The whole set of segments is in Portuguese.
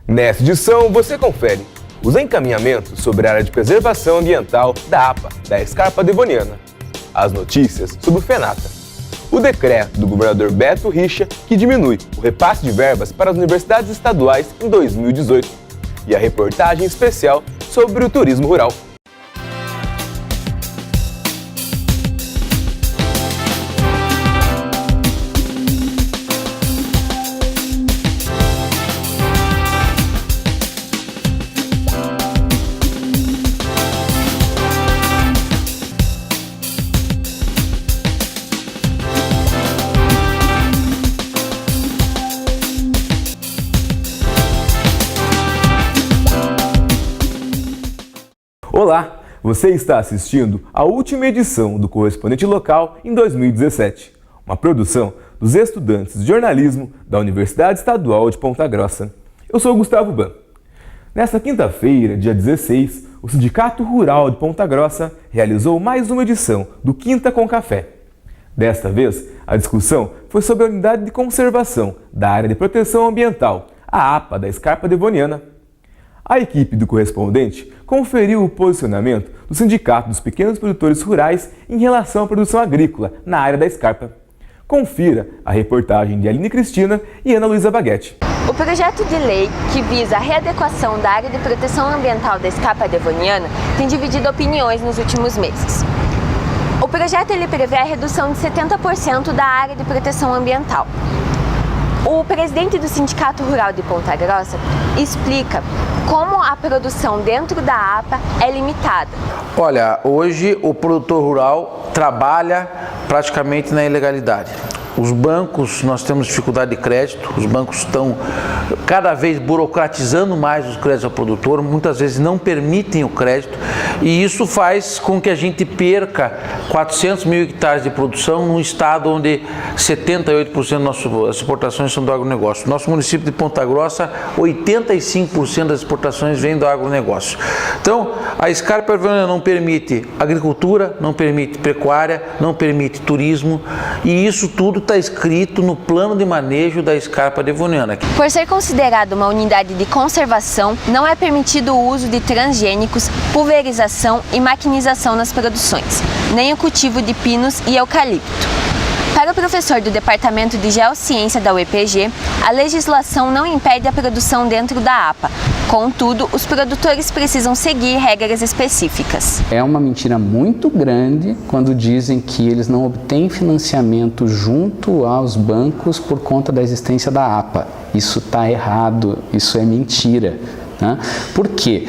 Nessa edição, você confere os encaminhamentos sobre a área de preservação ambiental da APA, da Escarpa Devoniana, as notícias sobre o FENATA, o decreto do governador Beto Richa que diminui o repasse de verbas para as universidades estaduais em 2018 e a reportagem especial sobre o turismo rural. Olá, você está assistindo a última edição do Correspondente Local em 2017, uma produção dos estudantes de jornalismo da Universidade Estadual de Ponta Grossa. Eu sou Gustavo Ban. Nesta quinta-feira, dia 16, o Sindicato Rural de Ponta Grossa realizou mais uma edição do Quinta com Café. Desta vez, a discussão foi sobre a Unidade de Conservação da Área de Proteção Ambiental, a APA da Escarpa Devoniana. A equipe do correspondente conferiu o posicionamento do Sindicato dos Pequenos Produtores Rurais em relação à produção agrícola na área da Escarpa. Confira a reportagem de Aline Cristina e Ana Luísa Baguete. O projeto de lei que visa a readequação da área de proteção ambiental da Escarpa Devoniana tem dividido opiniões nos últimos meses. O projeto prevê a redução de 70% da área de proteção ambiental. O presidente do Sindicato Rural de Ponta Grossa explica como a produção dentro da APA é limitada. Olha, hoje o produtor rural trabalha praticamente na ilegalidade. Os bancos, nós temos dificuldade de crédito, os bancos estão cada vez burocratizando mais os créditos ao produtor, muitas vezes não permitem o crédito e isso faz com que a gente perca 400 mil hectares de produção num estado onde 78% das exportações são do agronegócio. Nosso município de Ponta Grossa, 85% das exportações vêm do agronegócio. Então, a Escarpa Devoniana não permite agricultura, não permite pecuária, não permite turismo e isso tudo está escrito no plano de manejo da Escarpa Devoniana. Por ser considerado uma unidade de conservação, não é permitido o uso de transgênicos, pulverização e maquinização nas produções, nem o cultivo de pinos e eucalipto. Para o professor do Departamento de Geociência da UEPG, a legislação não impede a produção dentro da APA. Contudo, os produtores precisam seguir regras específicas. É uma mentira muito grande quando dizem que eles não obtêm financiamento junto aos bancos por conta da existência da APA. Isso está errado, isso é mentira. Por quê?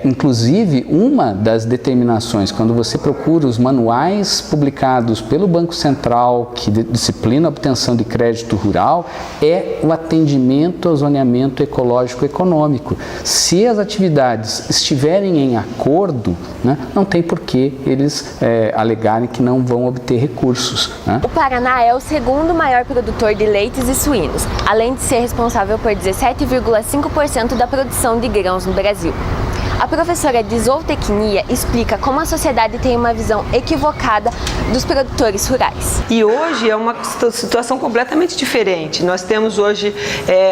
Inclusive, uma das determinações, quando você procura os manuais publicados pelo Banco Central, que disciplina a obtenção de crédito rural, é o atendimento ao zoneamento ecológico-econômico. Se as atividades estiverem em acordo, não tem por que eles alegarem que não vão obter recursos. O Paraná é o segundo maior produtor de leites e suínos, além de ser responsável por 17,5% da produção de grãos no Brasil. A professora de zootecnia explica como a sociedade tem uma visão equivocada dos produtores rurais. E hoje é uma situação completamente diferente. Nós temos hoje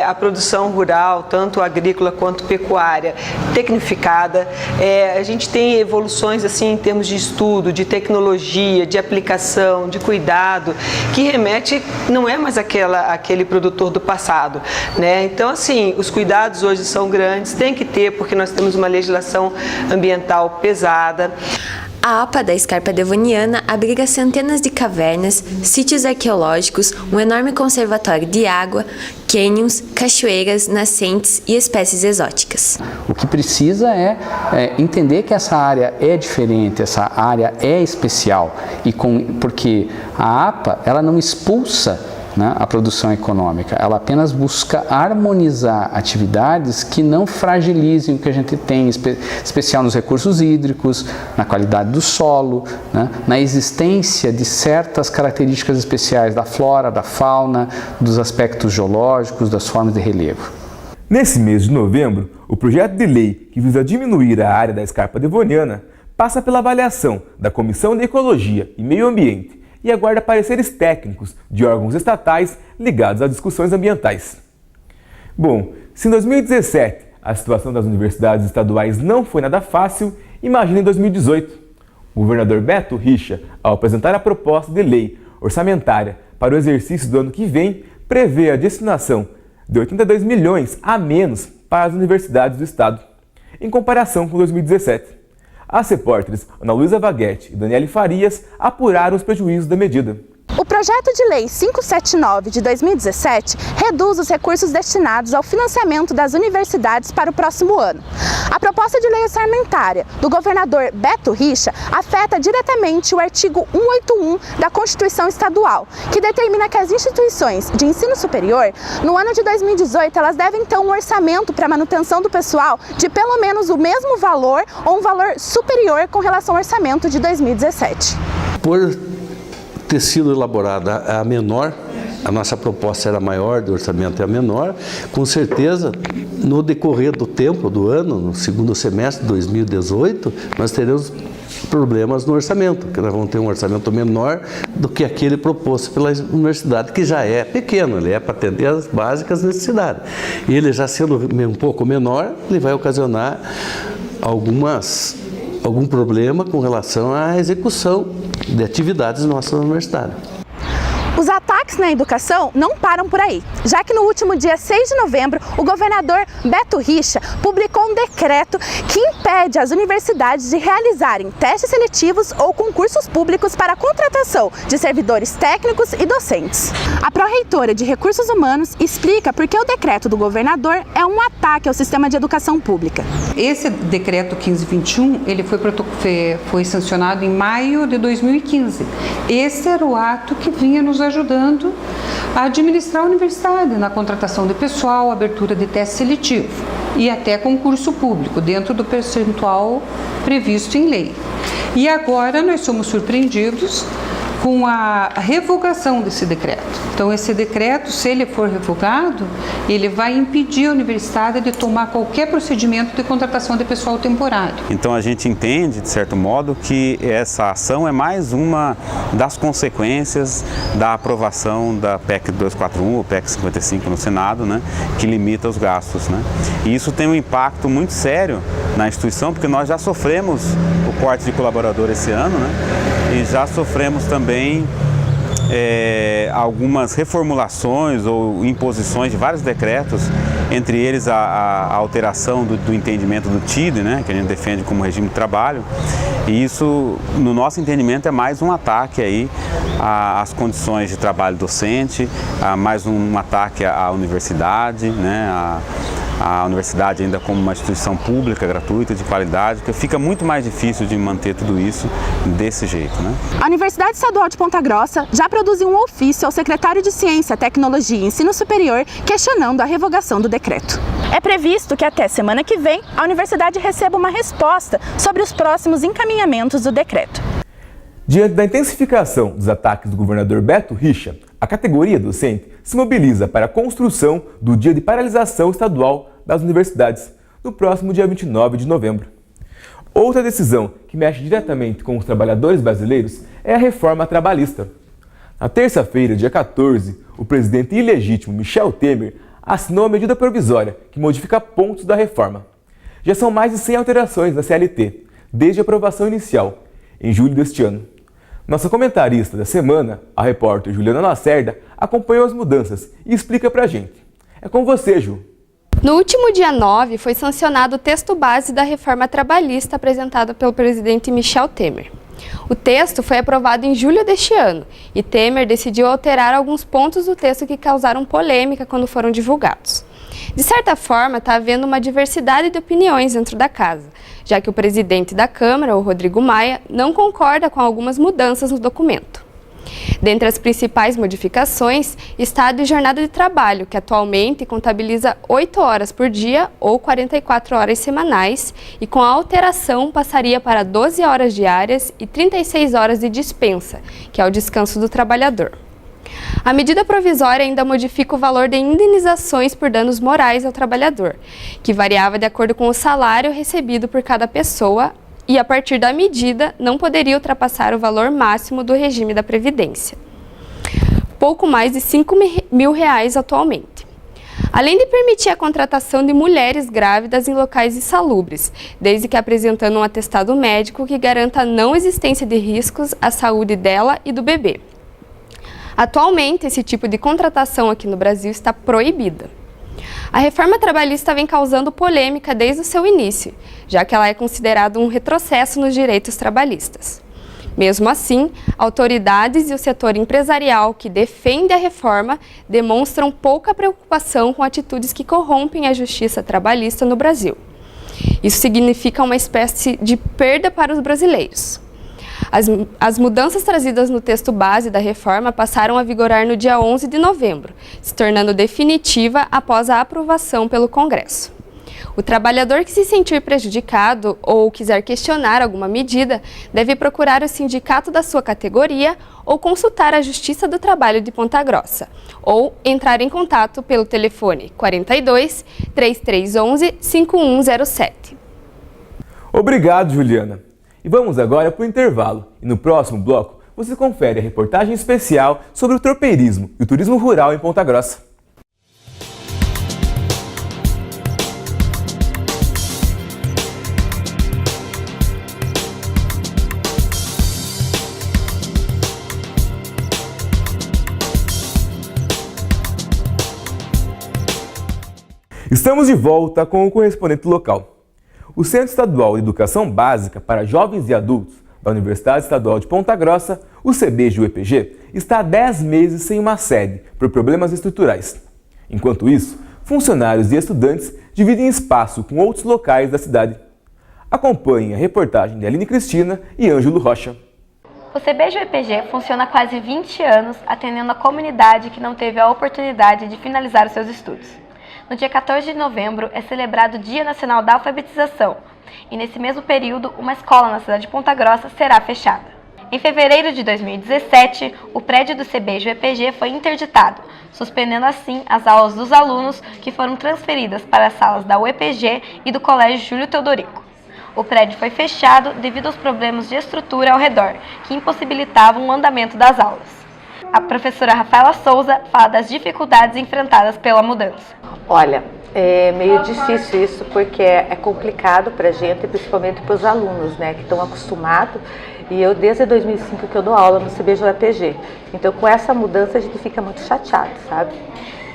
a produção rural, tanto agrícola quanto pecuária, tecnificada. A gente tem evoluções assim em termos de estudo, de tecnologia, de aplicação, de cuidado, que remete, não é mais aquele produtor do passado, né? Então, assim, os cuidados hoje são grandes, tem que ter, porque nós temos uma legislação ambiental pesada. A APA da Escarpa Devoniana abriga centenas de cavernas, sítios arqueológicos, um enorme conservatório de água, cânions, cachoeiras, nascentes e espécies exóticas. O que precisa é entender que essa área é diferente, essa área é especial, porque a APA ela não expulsa a produção econômica, ela apenas busca harmonizar atividades que não fragilizem o que a gente tem, especial nos recursos hídricos, na qualidade do solo, na existência de certas características especiais da flora, da fauna, dos aspectos geológicos, das formas de relevo. Nesse mês de novembro, o projeto de lei que visa diminuir a área da Escarpa Devoniana passa pela avaliação da Comissão de Ecologia e Meio Ambiente e aguarda pareceres técnicos de órgãos estatais ligados às discussões ambientais. Bom, Se em 2017 a situação das universidades estaduais não foi nada fácil, imagine em 2018. O governador Beto Richa, ao apresentar a proposta de lei orçamentária para o exercício do ano que vem, prevê a destinação de 82 milhões a menos para as universidades do estado, em comparação com 2017. As repórteres Ana Luísa Vaguete e Daniele Farias apuraram os prejuízos da medida. O projeto de lei 579 de 2017 reduz os recursos destinados ao financiamento das universidades para o próximo ano. A proposta de lei orçamentária do governador Beto Richa afeta diretamente o artigo 181 da Constituição Estadual, que determina que as instituições de ensino superior, no ano de 2018, elas devem ter um orçamento para a manutenção do pessoal de pelo menos o mesmo valor ou um valor superior com relação ao orçamento de 2017. Por ter sido elaborada a menor, a nossa proposta era maior, de orçamento é a menor, com certeza, no decorrer do tempo, do ano, no segundo semestre de 2018, nós teremos problemas no orçamento, que nós vamos ter um orçamento menor do que aquele proposto pela universidade, que já é pequeno, ele é para atender as básicas necessidades. E ele já sendo um pouco menor, ele vai ocasionar algum problema com relação à execução de atividades nossas na universidade. Os ataques na educação não param por aí, já que no último dia 6 de novembro, o governador Beto Richa publicou um decreto que impede as universidades de realizarem testes seletivos ou concursos públicos para a contratação de servidores técnicos e docentes. A pró-reitora de Recursos Humanos explica por que o decreto do governador é um ataque ao sistema de educação pública. Esse decreto 1521, ele foi sancionado em maio de 2015. Esse era o ato que vinha nos ajudando a administrar a universidade na contratação de pessoal, abertura de teste seletivo e até concurso público, dentro do percentual previsto em lei. E agora nós somos surpreendidos com a revogação desse decreto. Então, esse decreto, se ele for revogado, ele vai impedir a universidade de tomar qualquer procedimento de contratação de pessoal temporário. Então, a gente entende, de certo modo, que essa ação é mais uma das consequências da aprovação da PEC 241, ou PEC 55 no Senado, né, que limita os gastos, né? E isso tem um impacto muito sério na instituição, porque nós já sofremos o corte de colaborador esse ano, né? E já sofremos também algumas reformulações ou imposições de vários decretos, entre eles a alteração do entendimento do TID, né, que a gente defende como regime de trabalho. E isso, no nosso entendimento, é mais um ataque aí às condições de trabalho docente, mais um ataque à universidade, né, a universidade ainda como uma instituição pública, gratuita, de qualidade, que fica muito mais difícil de manter tudo isso desse jeito, né? A Universidade Estadual de Ponta Grossa já produziu um ofício ao secretário de Ciência, Tecnologia e Ensino Superior questionando a revogação do decreto. É previsto que até semana que vem a universidade receba uma resposta sobre os próximos encaminhamentos do decreto. Diante da intensificação dos ataques do governador Beto Richa, a categoria docente se mobiliza para a construção do dia de paralisação estadual das universidades, no próximo dia 29 de novembro. Outra decisão que mexe diretamente com os trabalhadores brasileiros é a reforma trabalhista. Na terça-feira, dia 14, o presidente ilegítimo Michel Temer assinou a medida provisória que modifica pontos da reforma. Já são mais de 100 alterações na CLT, desde a aprovação inicial, em julho deste ano. Nossa comentarista da semana, a repórter Juliana Lacerda, acompanhou as mudanças e explica pra gente. É com você, Ju. No último dia 9, foi sancionado o texto base da reforma trabalhista apresentado pelo presidente Michel Temer. O texto foi aprovado em julho deste ano e Temer decidiu alterar alguns pontos do texto que causaram polêmica quando foram divulgados. De certa forma, está havendo uma diversidade de opiniões dentro da casa, já que o presidente da Câmara, o Rodrigo Maia, não concorda com algumas mudanças no documento. Dentre as principais modificações está a de jornada de trabalho, que atualmente contabiliza 8 horas por dia ou 44 horas semanais, e com a alteração passaria para 12 horas diárias e 36 horas de dispensa, que é o descanso do trabalhador. A medida provisória ainda modifica o valor de indenizações por danos morais ao trabalhador, que variava de acordo com o salário recebido por cada pessoa e, a partir da medida, não poderia ultrapassar o valor máximo do regime da Previdência, pouco mais de R$ 5.000 atualmente. além de permitir a contratação de mulheres grávidas em locais insalubres, desde que apresentando um atestado médico que garanta a não existência de riscos à saúde dela e do bebê. Atualmente, esse tipo de contratação aqui no Brasil está proibida. A reforma trabalhista vem causando polêmica desde o seu início, já que ela é considerada um retrocesso nos direitos trabalhistas. Mesmo assim, autoridades e o setor empresarial que defende a reforma demonstram pouca preocupação com atitudes que corrompem a justiça trabalhista no Brasil. Isso significa uma espécie de perda para os brasileiros. As mudanças trazidas no texto base da reforma passaram a vigorar no dia 11 de novembro, se tornando definitiva após a aprovação pelo Congresso. O trabalhador que se sentir prejudicado ou quiser questionar alguma medida deve procurar o sindicato da sua categoria ou consultar a Justiça do Trabalho de Ponta Grossa ou entrar em contato pelo telefone 42 3311 5107. Obrigado, Juliana. E vamos agora para o intervalo. E no próximo bloco, você confere a reportagem especial sobre o tropeirismo e o turismo rural em Ponta Grossa. Estamos de volta com o correspondente local. O Centro Estadual de Educação Básica para Jovens e Adultos da Universidade Estadual de Ponta Grossa, o CBJU-EPG, está há 10 meses sem uma sede por problemas estruturais. Enquanto isso, funcionários e estudantes dividem espaço com outros locais da cidade. Acompanhem a reportagem de Aline Cristina e Ângelo Rocha. O CBJU-EPG funciona há quase 20 anos, atendendo a comunidade que não teve a oportunidade de finalizar os seus estudos. No dia 14 de novembro é celebrado o Dia Nacional da Alfabetização e nesse mesmo período uma escola na cidade de Ponta Grossa será fechada. Em fevereiro de 2017, o prédio do CBJU-EPG foi interditado, suspendendo assim as aulas dos alunos que foram transferidas para as salas da UEPG e do Colégio Júlio Teodorico. O prédio foi fechado devido aos problemas de estrutura ao redor, que impossibilitavam o andamento das aulas. A professora Rafaela Souza fala das dificuldades enfrentadas pela mudança. Olha, é meio difícil isso porque é complicado para a gente, principalmente para os alunos, né, que estão acostumados. E eu desde 2005 que eu dou aula no CBJU-EPG. Então com essa mudança a gente fica muito chateado, sabe?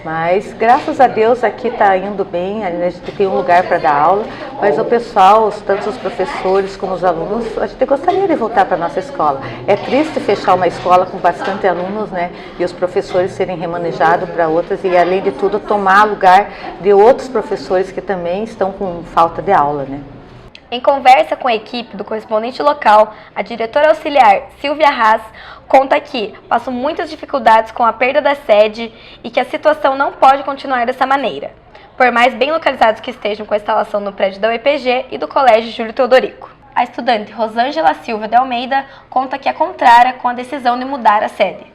Mas graças a Deus aqui está indo bem, a gente tem um lugar para dar aula, mas o pessoal, tanto os professores como os alunos, a gente gostaria de voltar para a nossa escola. É triste fechar uma escola com bastante alunos, né? E os professores serem remanejados para outras e, além de tudo, tomar lugar de outros professores que também estão com falta de aula, né? Em conversa com a equipe do correspondente local, a diretora auxiliar Silvia Haas conta que passam muitas dificuldades com a perda da sede e que a situação não pode continuar dessa maneira, por mais bem localizados que estejam com a instalação no prédio da UEPG e do Colégio Júlio Teodorico. A estudante Rosângela Silva de Almeida conta que é contrária com a decisão de mudar a sede.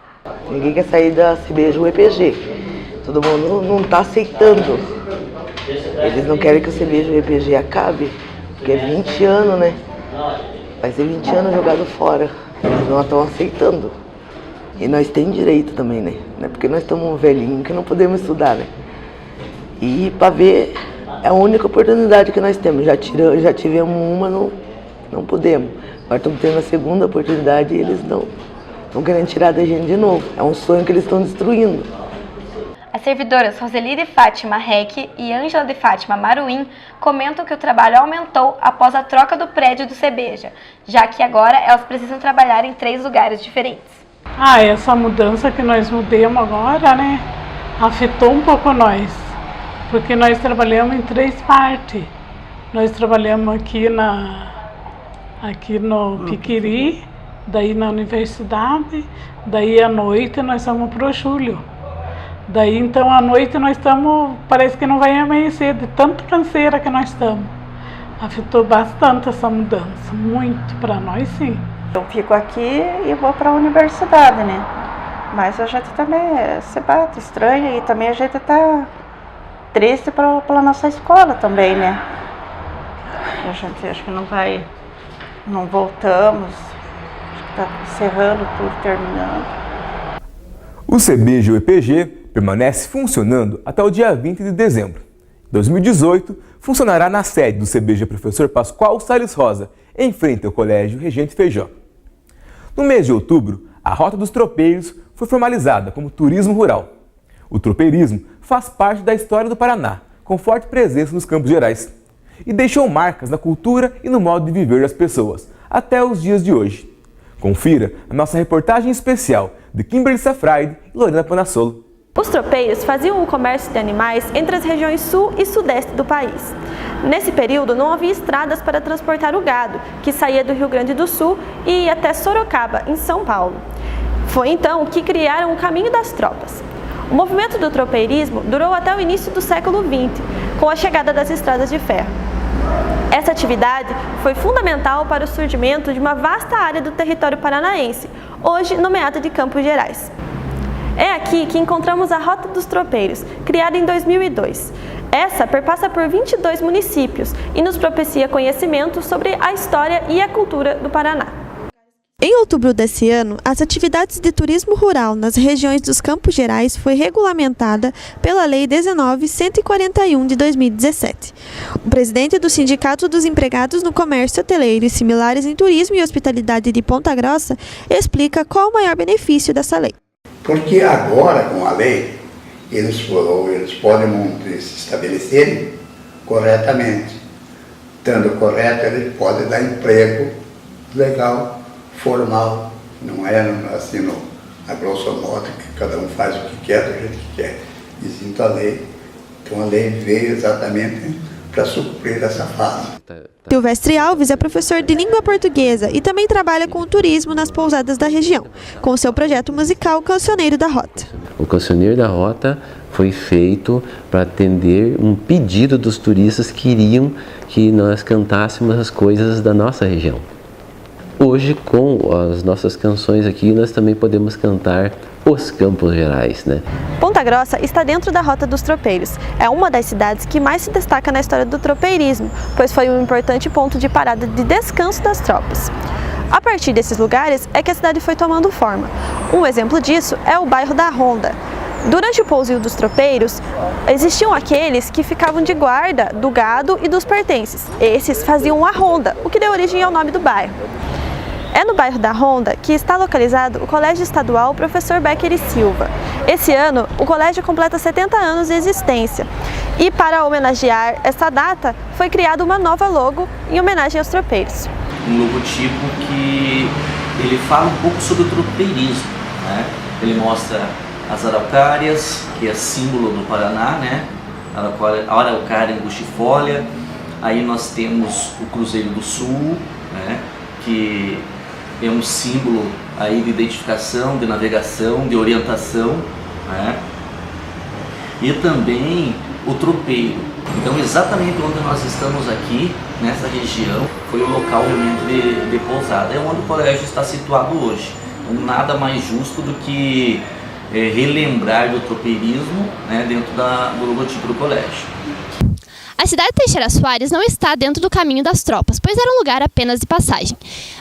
Ninguém quer sair da CBJU-EPG, todo mundo não está aceitando, eles não querem que o CBJU-EPG acabe. Porque é 20 anos, né? Vai ser 20 anos jogado fora. Eles não estão aceitando. E nós temos direito também, né? Não é porque nós estamos velhinhos que não podemos estudar, né? E para ver, é a única oportunidade que nós temos. Já tivemos uma, não podemos. Agora estamos tendo a segunda oportunidade e eles não estão querendo tirar da gente de novo. É um sonho que eles estão destruindo. As servidoras Roseli de Fátima Reck e Ângela de Fátima Maruim comentam que o trabalho aumentou após a troca do prédio do CBJ, já que agora elas precisam trabalhar em 3 lugares diferentes. Essa mudança que nós mudamos agora, né, afetou um pouco nós, porque nós trabalhamos em 3 partes. Nós trabalhamos aqui no Piquiri, daí na universidade, daí à noite nós vamos para o Júlio. Daí, então, à noite nós estamos, parece que não vai amanhecer, de tanto canseira que nós estamos. Afetou bastante essa mudança, muito para nós, sim. Eu fico aqui e vou para a universidade, né? Mas a gente também se bate, estranha, e também a gente tá triste pela nossa escola também, né? A gente acho que não voltamos, acho que está encerrando tudo, terminando. O CBJU-EPG permanece funcionando até o dia 20 de dezembro. Em 2018, funcionará na sede do CBG Professor Pascoal Salles Rosa, em frente ao Colégio Regente Feijó. No mês de outubro, a Rota dos Tropeiros foi formalizada como turismo rural. O tropeirismo faz parte da história do Paraná, com forte presença nos Campos Gerais, e deixou marcas na cultura e no modo de viver das pessoas, até os dias de hoje. Confira a nossa reportagem especial de Kimberly Safraide e Lorena Panassolo. Os tropeiros faziam o comércio de animais entre as regiões sul e sudeste do país. Nesse período não havia estradas para transportar o gado, que saía do Rio Grande do Sul e ia até Sorocaba, em São Paulo. Foi então que criaram o Caminho das Tropas. O movimento do tropeirismo durou até o início do século XX, com a chegada das estradas de ferro. Essa atividade foi fundamental para o surgimento de uma vasta área do território paranaense, hoje nomeada de Campos Gerais. É aqui que encontramos a Rota dos Tropeiros, criada em 2002. Essa perpassa por 22 municípios e nos propicia conhecimento sobre a história e a cultura do Paraná. Em outubro desse ano, as atividades de turismo rural nas regiões dos Campos Gerais foi regulamentada pela Lei 19.141 de 2017. O presidente do Sindicato dos Empregados no Comércio Hoteleiro e Similares em Turismo e Hospitalidade de Ponta Grossa explica qual o maior benefício dessa lei. Porque agora, com a lei, eles podem se estabelecerem corretamente. Estando correto, eles podem dar emprego legal, formal, não é assim a grosso modo, que cada um faz o que quer, do jeito que quer. Existe a lei. Então a lei veio exatamente para suprir essa fase. Silvestre Alves é professor de língua portuguesa e também trabalha com o turismo nas pousadas da região, com o seu projeto musical Cancioneiro da Rota. O Cancioneiro da Rota foi feito para atender um pedido dos turistas que queriam que nós cantássemos as coisas da nossa região. Hoje, com as nossas canções aqui, nós também podemos cantar os Campos Gerais, né? Ponta Grossa está dentro da Rota dos Tropeiros. É uma das cidades que mais se destaca na história do tropeirismo, pois foi um importante ponto de parada de descanso das tropas. A partir desses lugares é que a cidade foi tomando forma. Um exemplo disso é o bairro da Ronda. Durante o pousio dos tropeiros, existiam aqueles que ficavam de guarda do gado e dos pertences. Esses faziam a ronda, o que deu origem ao nome do bairro. É no bairro da Ronda que está localizado o Colégio Estadual Professor Becker e Silva. Esse ano, o colégio completa 70 anos de existência e, para homenagear essa data, foi criada uma nova logo em homenagem aos tropeiros. Um logotipo que ele fala um pouco sobre o tropeirismo, né? Ele mostra as araucárias, que é símbolo do Paraná, né? Araucária angustifolia. Aí nós temos o Cruzeiro do Sul, né? Que é um símbolo aí de identificação, de navegação, de orientação, né? E também o tropeiro. Então, exatamente onde nós estamos aqui, nessa região, foi o local realmente de pousada. É onde o colégio está situado hoje. Então, nada mais justo do que relembrar do tropeirismo, né, dentro do logotipo do colégio. A cidade de Teixeira Soares não está dentro do Caminho das Tropas, pois era um lugar apenas de passagem.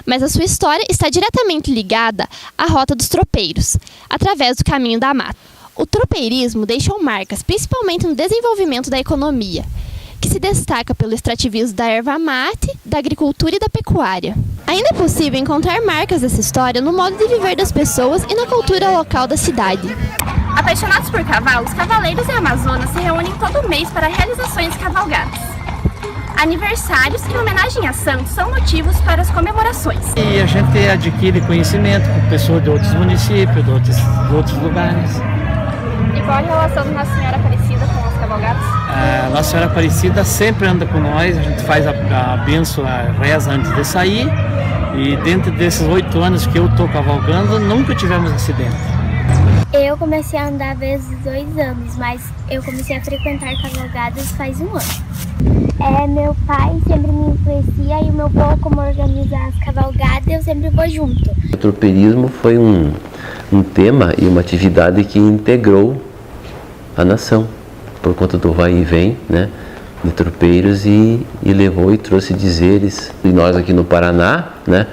Mas a sua história está diretamente ligada à Rota dos Tropeiros, através do Caminho da Mata. O tropeirismo deixou marcas, principalmente no desenvolvimento da economia, que se destaca pelo extrativismo da erva mate, da agricultura e da pecuária. Ainda é possível encontrar marcas dessa história no modo de viver das pessoas e na cultura local da cidade. Apaixonados por cavalos, cavaleiros e amazonas se reúnem todo mês para realizações de cavalgadas. Aniversários e homenagem a santos são motivos para as comemorações. E a gente adquire conhecimento com pessoas de outros municípios, de outros lugares. E qual a relação de Nossa Senhora Aparecida com as cavalgadas? A Nossa Senhora Aparecida sempre anda com nós, a gente faz a bênção, a reza antes de sair. E dentro desses 8 anos que eu estou cavalgando, nunca tivemos acidente. Eu comecei a andar desde 2 anos, mas eu comecei a frequentar cavalgadas faz 1 ano. Meu pai sempre me influencia e o meu avô, como organizar as cavalgadas, eu sempre vou junto. O tropeirismo foi um tema e uma atividade que integrou a nação, por conta do vai e vem, né, de tropeiros e levou e trouxe dizeres. E nós aqui no Paraná, né,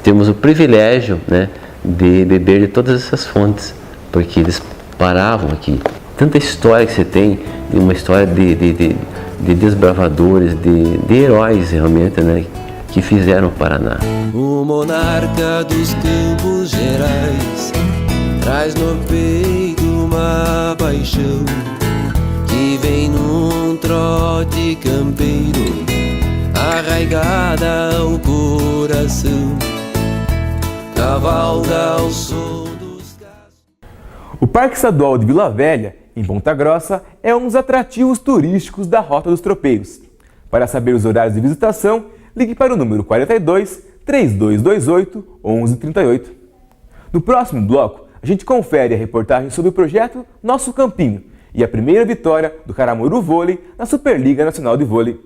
temos o privilégio, né, de beber de todas essas fontes, porque eles paravam aqui. Tanta história que você tem, uma história de desbravadores, de heróis realmente, né, que fizeram o Paraná. O monarca dos Campos Gerais traz no peito uma paixão que vem num trote campeiro, arraigada ao coração, cavalga ao som dos... O Parque Estadual de Vila Velha, em Ponta Grossa, é um dos atrativos turísticos da Rota dos Tropeiros. Para saber os horários de visitação, ligue para o número 42 3228 1138. No próximo bloco, a gente confere a reportagem sobre o projeto Nosso Campinho e a primeira vitória do Caramoru Vôlei na Superliga Nacional de Vôlei.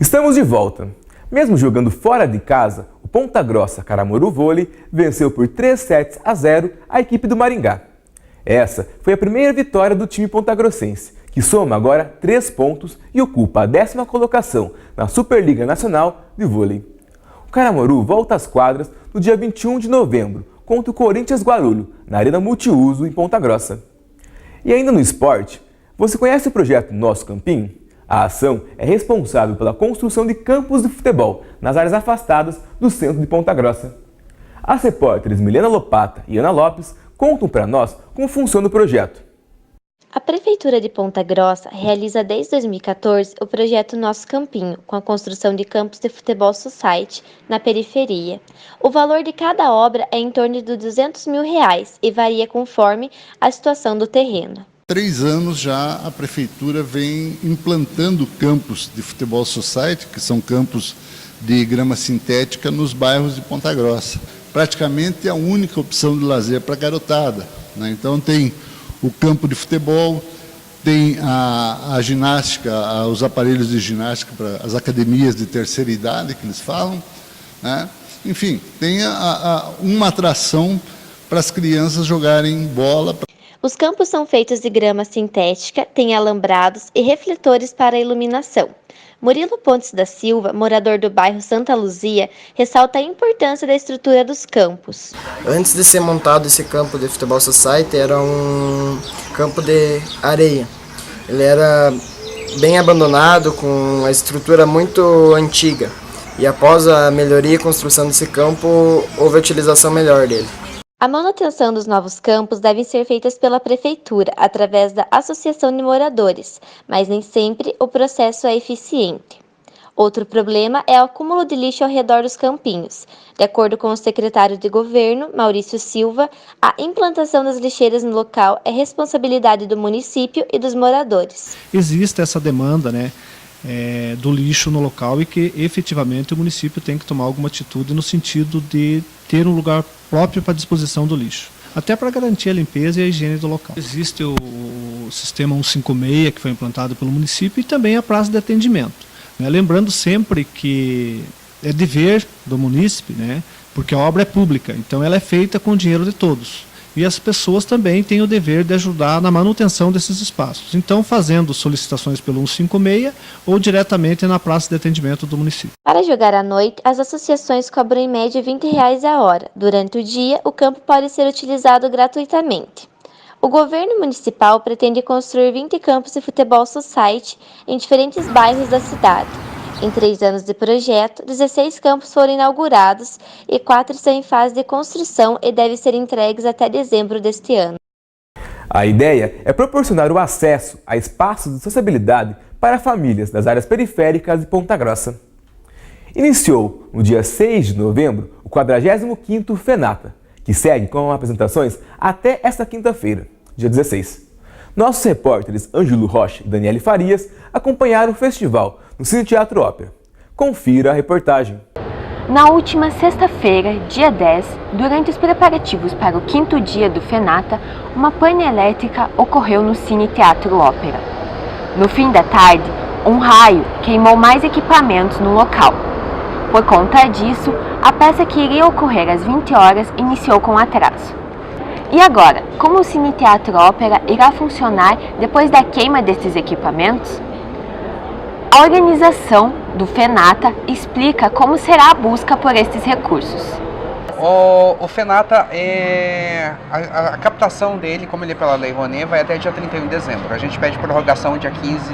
Estamos de volta. Mesmo jogando fora de casa, o Ponta Grossa Caramoru Vôlei venceu por 3-0 a equipe do Maringá. Essa foi a primeira vitória do time pontagrossense, que soma agora 3 pontos e ocupa a 10ª colocação na Superliga Nacional de Vôlei. O Caramoru volta às quadras no dia 21 de novembro contra o Corinthians Guarulho, na Arena Multiuso em Ponta Grossa. E ainda no esporte, você conhece o projeto Nosso Campinho? A ação é responsável pela construção de campos de futebol nas áreas afastadas do centro de Ponta Grossa. As repórteres Milena Lopata e Ana Lopes contam para nós como funciona o projeto. A Prefeitura de Ponta Grossa realiza desde 2014 o projeto Nosso Campinho, com a construção de campos de futebol society na periferia. O valor de cada obra é em torno de R$200 mil e varia conforme a situação do terreno. 3 anos já a Prefeitura vem implantando campos de futebol society, que são campos de grama sintética nos bairros de Ponta Grossa. Praticamente é a única opção de lazer para a garotada, né? Então tem o campo de futebol, tem a ginástica, os aparelhos de ginástica para as academias de terceira idade, que eles falam, né? Enfim, tem uma atração para as crianças jogarem bola. Os campos são feitos de grama sintética, têm alambrados e refletores para a iluminação. Murilo Pontes da Silva, morador do bairro Santa Luzia, ressalta a importância da estrutura dos campos. Antes de ser montado esse campo de futebol society, era um campo de areia. Ele era bem abandonado, com a estrutura muito antiga. E após a melhoria e construção desse campo, houve a utilização melhor dele. A manutenção dos novos campos deve ser feita pela Prefeitura, através da Associação de Moradores, mas nem sempre o processo é eficiente. Outro problema é o acúmulo de lixo ao redor dos campinhos. De acordo com o secretário de Governo, Maurício Silva, a implantação das lixeiras no local é responsabilidade do município e dos moradores. Existe essa demanda, do lixo no local e que efetivamente o município tem que tomar alguma atitude no sentido de ter um lugar próprio para a disposição do lixo, até para garantir a limpeza e a higiene do local. Existe o sistema 156 que foi implantado pelo município e também a praça de atendimento. Lembrando sempre que é dever do munícipe, porque a obra é pública, então ela é feita com o dinheiro de todos. E as pessoas também têm o dever de ajudar na manutenção desses espaços. Então, fazendo solicitações pelo 156 ou diretamente na praça de atendimento do município. Para jogar à noite, as associações cobram em média R$20 a hora. Durante o dia, o campo pode ser utilizado gratuitamente. O governo municipal pretende construir 20 campos de futebol society em diferentes bairros da cidade. Em 3 anos de projeto, 16 campos foram inaugurados e 4 estão em fase de construção e devem ser entregues até dezembro deste ano. A ideia é proporcionar o acesso a espaços de sociabilidade para famílias das áreas periféricas de Ponta Grossa. Iniciou no dia 6 de novembro o 45º FENATA, que segue com apresentações até esta quinta-feira, dia 16. Nossos repórteres Ângelo Rocha e Daniele Farias acompanharam o festival no Cine Teatro Ópera. Confira a reportagem. Na última sexta-feira, dia 10, durante os preparativos para o 5º dia do FENATA, uma pane elétrica ocorreu no Cine Teatro Ópera. No fim da tarde, um raio queimou mais equipamentos no local. Por conta disso, a peça que iria ocorrer às 20 horas iniciou com atraso. E agora, como o Cine Teatro Ópera irá funcionar depois da queima desses equipamentos? A organização do FENATA explica como será a busca por esses recursos. O FENATA, a captação dele, como ele é pela Lei Rouanet, vai até dia 31 de dezembro. A gente pede prorrogação dia 15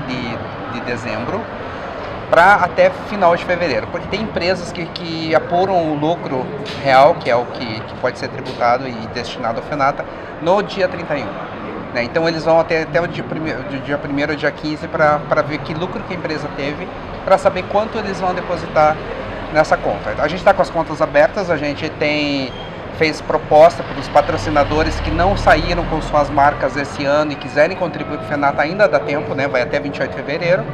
de dezembro para até final de fevereiro, porque tem empresas que apuram o lucro real, que é o que pode ser tributado e destinado ao FENATA, no dia 31. Né? Então eles vão até o dia 1º ou dia 15 para ver que lucro que a empresa teve, para saber quanto eles vão depositar nessa conta. A gente está com as contas abertas, a gente fez proposta para os patrocinadores que não saíram com suas marcas esse ano e quiserem contribuir para o FENATA, ainda dá tempo, né? Vai até 28 de fevereiro.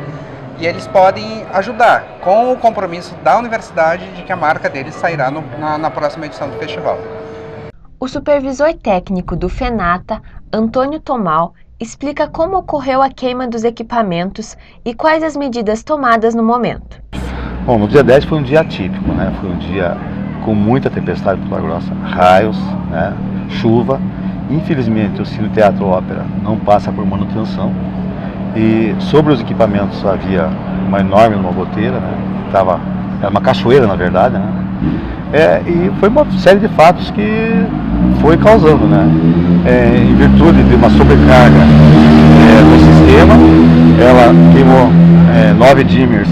E eles podem ajudar com o compromisso da universidade de que a marca deles sairá na próxima edição do festival. O supervisor técnico do FENATA, Antônio Tomal, explica como ocorreu a queima dos equipamentos e quais as medidas tomadas no momento. Bom, no dia 10 foi um dia atípico, né? Foi um dia com muita tempestade em Ponta Grossa, raios, né? Chuva. Infelizmente o Cine Teatro Ópera não passa por manutenção. E sobre os equipamentos havia uma enorme goteira, né? Era uma cachoeira na verdade, né? E foi uma série de fatos que foi causando, né? Em virtude de uma sobrecarga no sistema, ela queimou 9 dimmers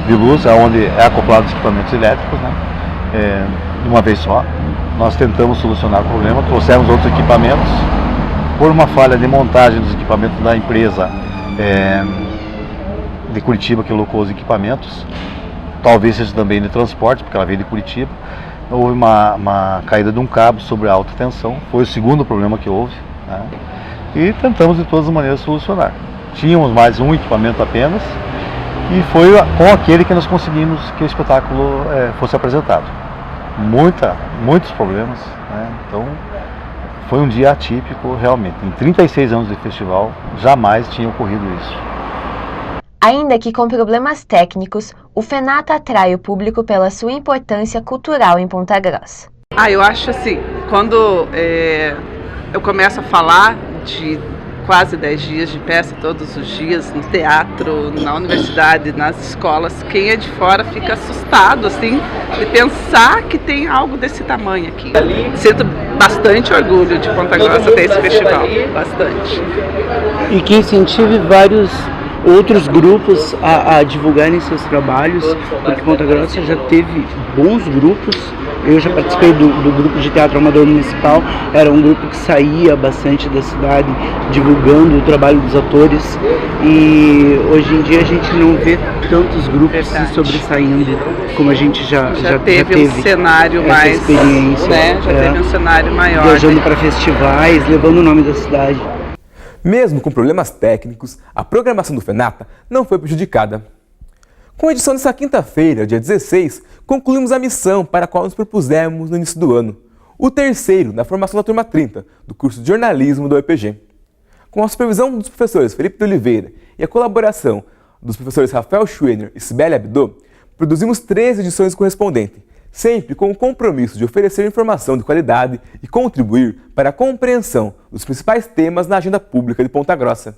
de luz, onde é acoplado os equipamentos elétricos, né? De uma vez só. Nós tentamos solucionar o problema, trouxemos outros equipamentos. Por uma falha de montagem dos equipamentos da empresa de Curitiba que alocou os equipamentos, talvez seja também de transporte, porque ela veio de Curitiba, houve uma caída de um cabo sobre a alta tensão, foi o segundo problema que houve, né? E tentamos de todas as maneiras solucionar. Tínhamos mais um equipamento apenas e foi com aquele que nós conseguimos que o espetáculo fosse apresentado. Muitos problemas, né? Então foi um dia atípico realmente. Em 36 anos de festival, jamais tinha ocorrido isso. Ainda que com problemas técnicos, o FENATA atrai o público pela sua importância cultural em Ponta Grossa. Eu acho assim, quando eu começo a falar de quase 10 dias de peça todos os dias, no teatro, na universidade, nas escolas, quem é de fora fica assustado, assim, de pensar que tem algo desse tamanho aqui. Sinto bastante orgulho de Ponta Grossa ter esse festival, bastante. E que incentive vários outros grupos a divulgarem seus trabalhos, porque Ponta Grossa já teve bons grupos. Eu já participei do grupo de teatro amador municipal, era um grupo que saía bastante da cidade divulgando o trabalho dos atores, e hoje em dia a gente não vê tantos grupos se sobressaindo como a gente já teve um cenário mais experiência, né? Já teve um cenário maior, viajando para festivais, levando o nome da cidade. Mesmo com problemas técnicos, a programação do FENATA não foi prejudicada. Com a edição desta quinta-feira, dia 16, concluímos a missão para a qual nos propusemos no início do ano, o terceiro na formação da turma 30 do curso de jornalismo do UEPG. Com a supervisão dos professores Felipe de Oliveira e a colaboração dos professores Rafael Schwener e Sibeli Abdo, produzimos 13 edições correspondentes, sempre com o compromisso de oferecer informação de qualidade e contribuir para a compreensão dos principais temas na agenda pública de Ponta Grossa.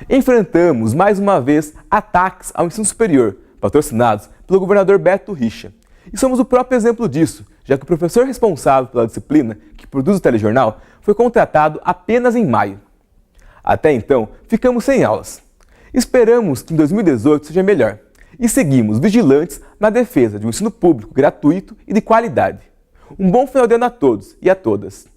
Enfrentamos, mais uma vez, ataques ao ensino superior, patrocinados pelo governador Beto Richa. E somos o próprio exemplo disso, já que o professor responsável pela disciplina que produz o telejornal foi contratado apenas em maio. Até então, ficamos sem aulas. Esperamos que em 2018 seja melhor e seguimos vigilantes na defesa de um ensino público gratuito e de qualidade. Um bom final de ano a todos e a todas.